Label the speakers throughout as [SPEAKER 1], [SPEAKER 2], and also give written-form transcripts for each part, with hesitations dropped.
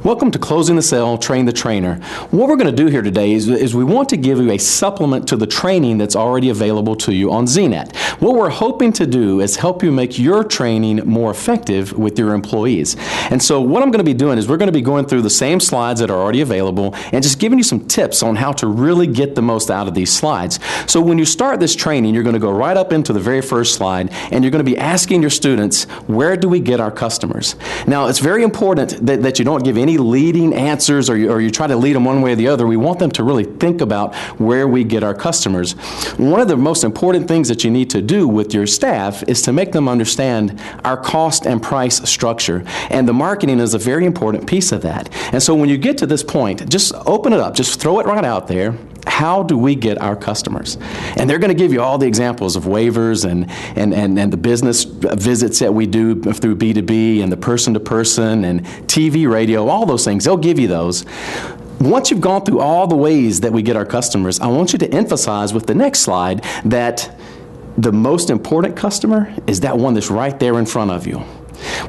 [SPEAKER 1] Welcome to Closing the Sale, Train the Trainer. What we're going to do here today is we want to give you a supplement to the training that's already available to you on ZNet. What we're hoping to do is help you make your training more effective with your employees. And so what I'm going to be doing is we're going to be going through the same slides that are already available and just giving you some tips on how to really get the most out of these slides. So when you start this training, you're going to go right up into the very first slide and you're going to be asking your students, where do we get our customers? Now, it's very important that you don't give any leading answers or you try to lead them one way or the other. We want them to really think about where we get our customers. One of the most important things that you need to do with your staff is to make them understand our cost and price structure. And the marketing is a very important piece of that. And so when you get to this point, just open it up, just throw it right out there. How do we get our customers? And they're going to give you all the examples of waivers and the business visits that we do through B2B and the person-to-person and TV, radio, all those things. They'll give you those. Once you've gone through all the ways that we get our customers, I want you to emphasize with the next slide that the most important customer is that one that's right there in front of you.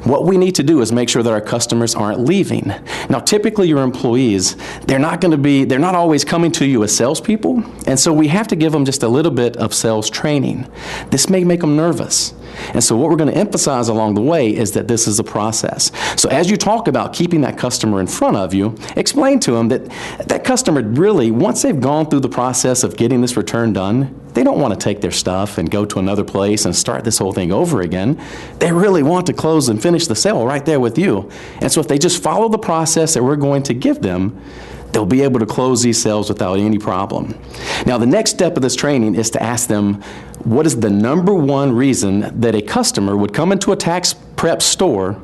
[SPEAKER 1] What we need to do is make sure that our customers aren't leaving. Now, typically your employees, they're not always coming to you as salespeople, and so we have to give them just a little bit of sales training. This may make them nervous. And so what we're going to emphasize along the way is that this is a process. So as you talk about keeping that customer in front of you, explain to them that that customer really, once they've gone through the process of getting this return done, they don't want to take their stuff and go to another place and start this whole thing over again. They really want to close and finish the sale right there with you. And so if they just follow the process that we're going to give them, they'll be able to close these sales without any problem. Now, the next step of this training is to ask them, what is the number one reason that a customer would come into a tax prep store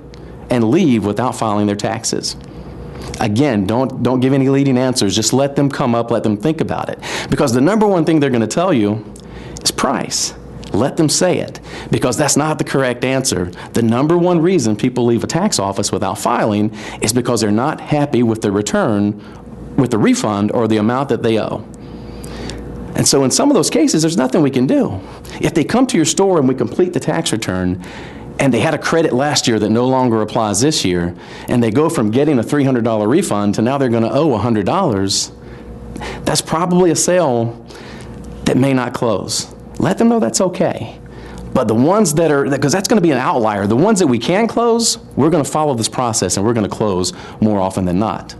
[SPEAKER 1] and leave without filing their taxes? Again, don't give any leading answers. Just let them come up, let them think about it. Because the number one thing they're going to tell you is price. Let them say it, because that's not the correct answer. The number one reason people leave a tax office without filing is because they're not happy with the return, with the refund, or the amount that they owe. And so in some of those cases, there's nothing we can do. If they come to your store and we complete the tax return, and they had a credit last year that no longer applies this year, and they go from getting a $300 refund to now they're going to owe $100, that's probably a sale that may not close. Let them know that's okay. But the ones that are, because that's going to be an outlier, the ones that we can close, we're going to follow this process and we're going to close more often than not.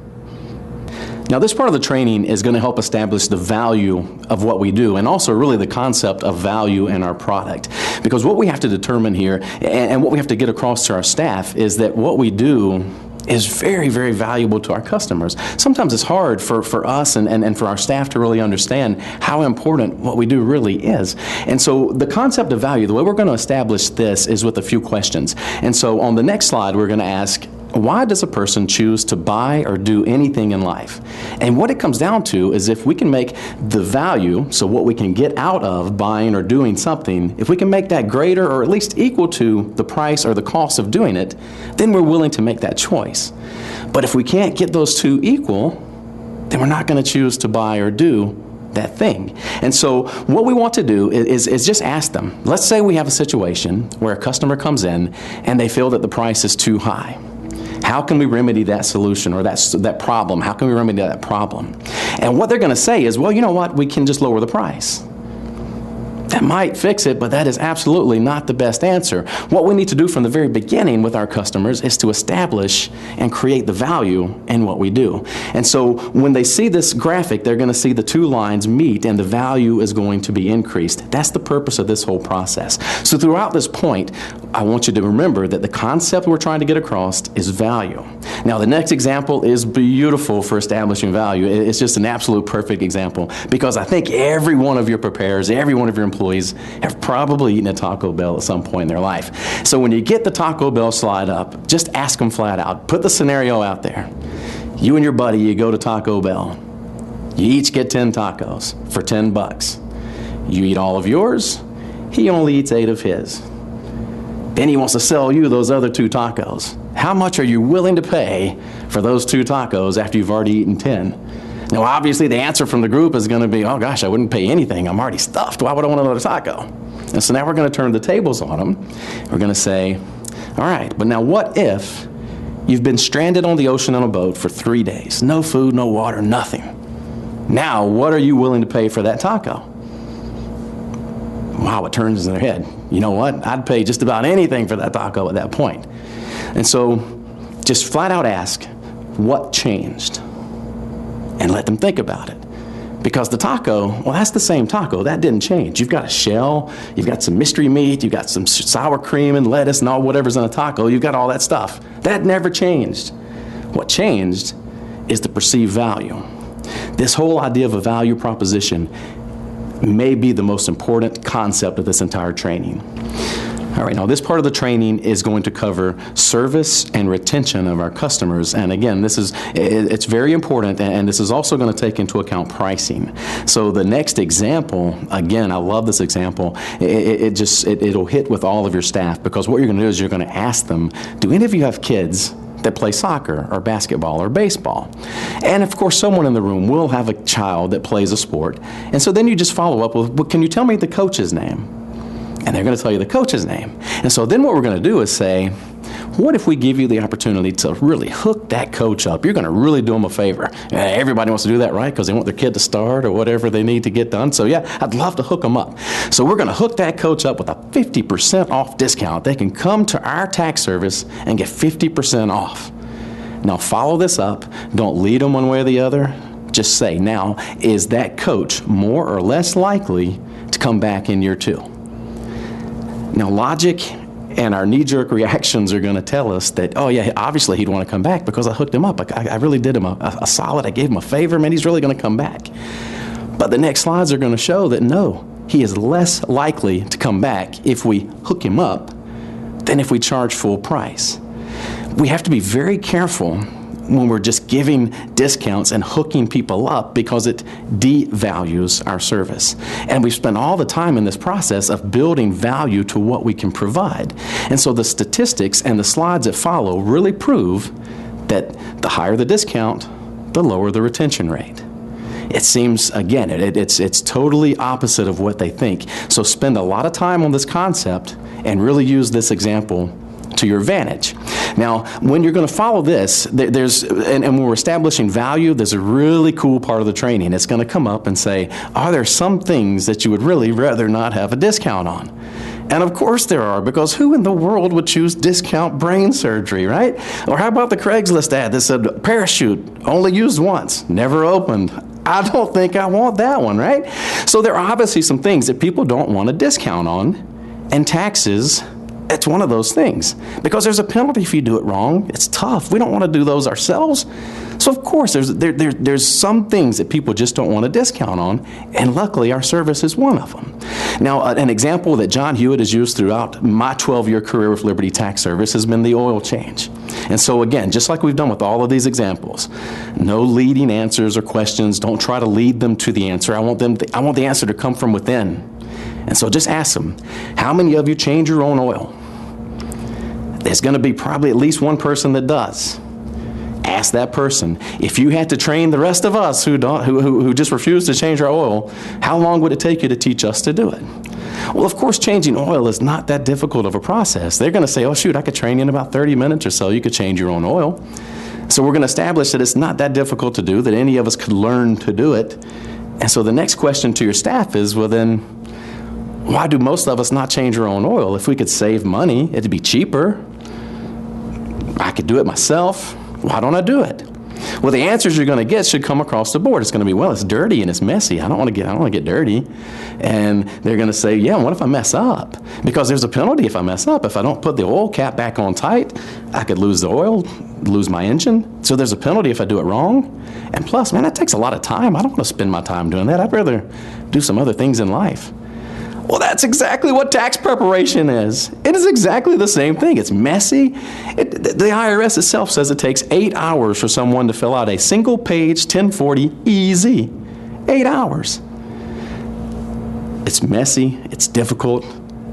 [SPEAKER 1] Now, this part of the training is going to help establish the value of what we do and also really the concept of value in our product. Because what we have to determine here and what we have to get across to our staff is that what we do is very, very valuable to our customers. Sometimes it's hard for us and for our staff to really understand how important what we do really is. And so the concept of value, the way we're going to establish this is with a few questions. And so on the next slide, we're going to ask, why does a person choose to buy or do anything in life? And what it comes down to is if we can make the value, so what we can get out of buying or doing something, if we can make that greater or at least equal to the price or the cost of doing it, then we're willing to make that choice. But if we can't get those two equal, then we're not going to choose to buy or do that thing. And so what we want to do is just ask them. Let's say we have a situation where a customer comes in and they feel that the price is too high. How can we remedy that solution or that problem? How can we remedy that problem? And what they're going to say is, well, you know what? We can just lower the price. That might fix it, but that is absolutely not the best answer. What we need to do from the very beginning with our customers is to establish and create the value in what we do. And so when they see this graphic, they're going to see the two lines meet and the value is going to be increased. That's the purpose of this whole process. So throughout this point, I want you to remember that the concept we're trying to get across is value. Now, the next example is beautiful for establishing value. It's just an absolute perfect example because I think every one of your preparers, every one of your employees have probably eaten at Taco Bell at some point in their life. So when you get the Taco Bell slide up, just ask them flat out. Put the scenario out there. You and your buddy, you go to Taco Bell. You each get 10 tacos for $10. You eat all of yours. He only eats 8 of his. Then he wants to sell you those other 2 tacos. How much are you willing to pay for those 2 tacos after you've already eaten 10? Now, obviously, the answer from the group is going to be, oh, gosh, I wouldn't pay anything. I'm already stuffed. Why would I want another taco? And so now we're going to turn the tables on them. We're going to say, all right, but now what if You've been stranded on the ocean on a boat for 3 days. No food, no water, nothing. Now, what are you willing to pay for that taco? Wow, it turns in their head. You know what? I'd pay just about anything for that taco at that point. And so just flat out ask, what changed? And let them think about it. Because the taco, well, that's the same taco. That didn't change. You've got a shell, you've got some mystery meat, you've got some sour cream and lettuce and all whatever's in a taco. You've got all that stuff. That never changed. What changed is the perceived value. This whole idea of a value proposition may be the most important concept of this entire training. All right, now this part of the training is going to cover service and retention of our customers. And again, it's very important, and this is also going to take into account pricing. So the next example, again, I love this example, it'll hit with all of your staff, because what you're going to do is you're going to ask them, do any of you have kids that play soccer or basketball or baseball? And of course, someone in the room will have a child that plays a sport. And so then you just follow up with, well, can you tell me the coach's name? And they're going to tell you the coach's name. And so then what we're going to do is say, what if we give you the opportunity to really hook that coach up? You're going to really do them a favor. Everybody wants to do that, right? Because they want their kid to start or whatever they need to get done. So yeah, I'd love to hook them up. So we're going to hook that coach up with a 50% off discount. They can come to our tax service and get 50% off. Now follow this up. Don't lead them one way or the other. Just say, now, is that coach more or less likely to come back in year 2? Now, logic and our knee-jerk reactions are going to tell us that, oh yeah, obviously he'd want to come back because I hooked him up. I really did him a solid. I gave him a favor, man, he's really going to come back. But the next slides are going to show that no, he is less likely to come back if we hook him up than if we charge full price. We have to be very careful when we're just giving discounts and hooking people up, because it devalues our service. And we spend all the time in this process of building value to what we can provide. And so the statistics and the slides that follow really prove that the higher the discount, the lower the retention rate. It seems, again, it's totally opposite of what they think. So spend a lot of time on this concept and really use this example to your advantage. Now, when you're going to follow this, and when we're establishing value, there's a really cool part of the training. It's going to come up and say, are there some things that you would really rather not have a discount on? And of course there are, because who in the world would choose discount brain surgery, right? Or how about the Craigslist ad that said, parachute, only used once, never opened? I don't think I want that one, right? So there are obviously some things that people don't want a discount on, and taxes, it's one of those things, because there's a penalty if you do it wrong. It's tough. We don't want to do those ourselves. So of course, there's some things that people just don't want a discount on, and luckily our service is one of them. Now, an example that John Hewitt has used throughout my 12-year career with Liberty Tax Service has been the oil change. And so again, just like we've done with all of these examples, no leading answers or questions. Don't try to lead them to the answer. I want the answer to come from within. And so just ask them, how many of you change your own oil? There's going to be probably at least one person that does. Ask that person, if you had to train the rest of us who just refuse to change our oil, how long would it take you to teach us to do it? Well, of course, changing oil is not that difficult of a process. They're going to say, oh shoot, I could train you in about 30 minutes or so. You could change your own oil. So we're going to establish that it's not that difficult to do, that any of us could learn to do it. And so the next question to your staff is, well then, why do most of us not change our own oil? If we could save money, it'd be cheaper. I could do it myself. Why don't I do it? Well, the answers you're going to get should come across the board. It's going to be, well, it's dirty and it's messy. I don't want to get dirty. And they're going to say, yeah, what if I mess up? Because there's a penalty if I mess up. If I don't put the oil cap back on tight, I could lose the oil, lose my engine. So there's a penalty if I do it wrong. And plus, man, that takes a lot of time. I don't want to spend my time doing that. I'd rather do some other things in life. Well, that's exactly what tax preparation is. It is exactly the same thing. It's messy. The IRS itself says it takes 8 hours for someone to fill out a single-page 1040 easy. 8 hours. It's messy. It's difficult.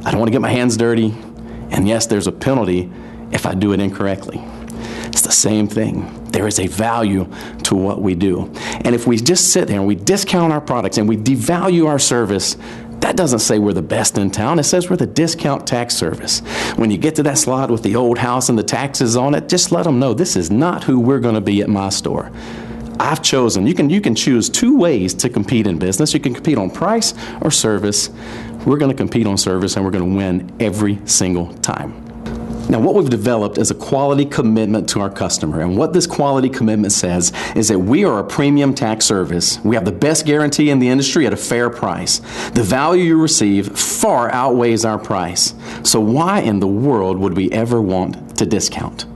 [SPEAKER 1] I don't want to get my hands dirty. And yes, there's a penalty if I do it incorrectly. It's the same thing. There is a value to what we do. And if we just sit there and we discount our products and we devalue our service, That doesn't say we're the best in town. It says we're the Discount Tax Service. When you get to that slide with the old house and the taxes on it, just let them know this is not who we're going to be at my store. I've chosen, you can choose two ways to compete in business. You can compete on price or service. We're going to compete on service, and we're going to win every single time. Now, what we've developed is a quality commitment to our customer, and what this quality commitment says is that we are a premium tax service. We have the best guarantee in the industry at a fair price. The value you receive far outweighs our price. So why in the world would we ever want to discount?